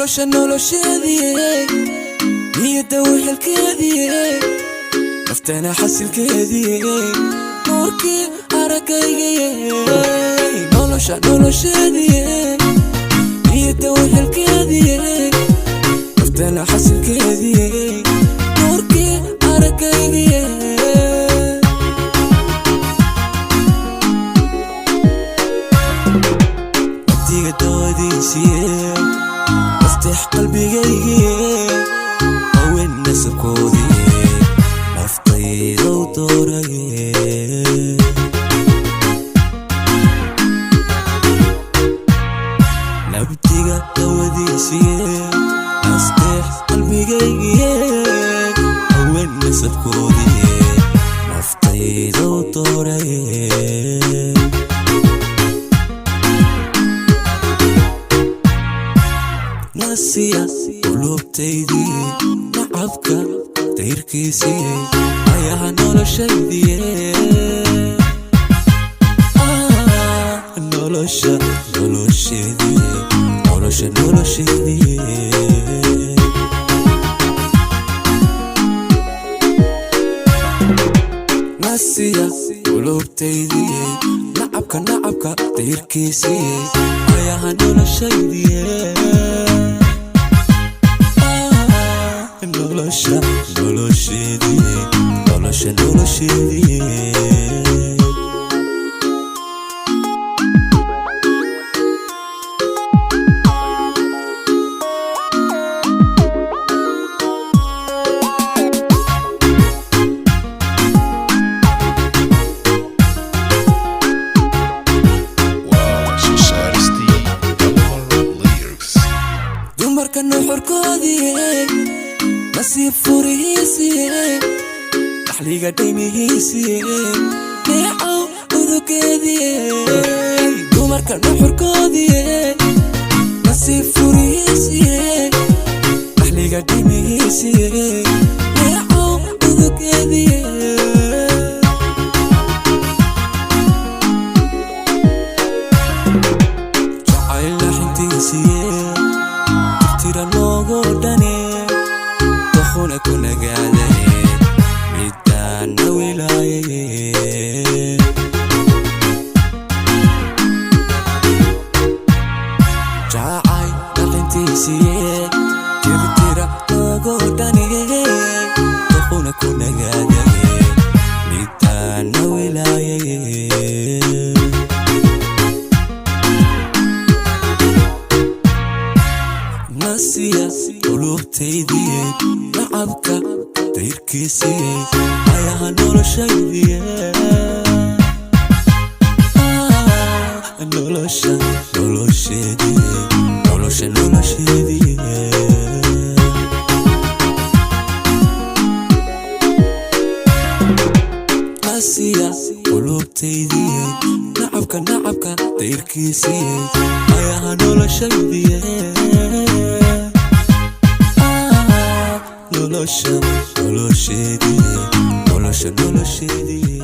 nolosheedii niyada wehelkeedii naftana xasilkeedii nuurkii aragayga nolosheedii niyada wehelkeedii naftana xasilkeedii nuurkii aragayga adiga doodiisii افتح قلبي او الناس كودي افطي ودوري نبتيغا توديسي افتح قلبي او الناس كودي افطي ودوري ناسيا قلوبتيدي نعبك تيركيسي ايها nolosheedii nolosheedii ناسيا قلوبتيدي نعبك تيركيسي ايها nolosheedii nolosheedii dumarka nuxurkoodii nasiib furihiisii dhaxliga dhaymihiisii neecow udugeedii dumarka nuxurkoodii nasiib furihiisii dhaxliga dhaymihiisii neecow udugeedii jacayla xintiisii tirtira loogo dhane دخونا كنا قاعدين ميدانا ولايين جاعي نقنتيسي ترتيرا لوغوداني دخونا كنا قاعدين ميدانا ولايين ناسيا قلوبتيدي نعبك تيركيسي ايها nolosheedii nolosheedii ناسيا قلوبتيدي نعبك تيركيسي ايها nolosheedii nolosheedii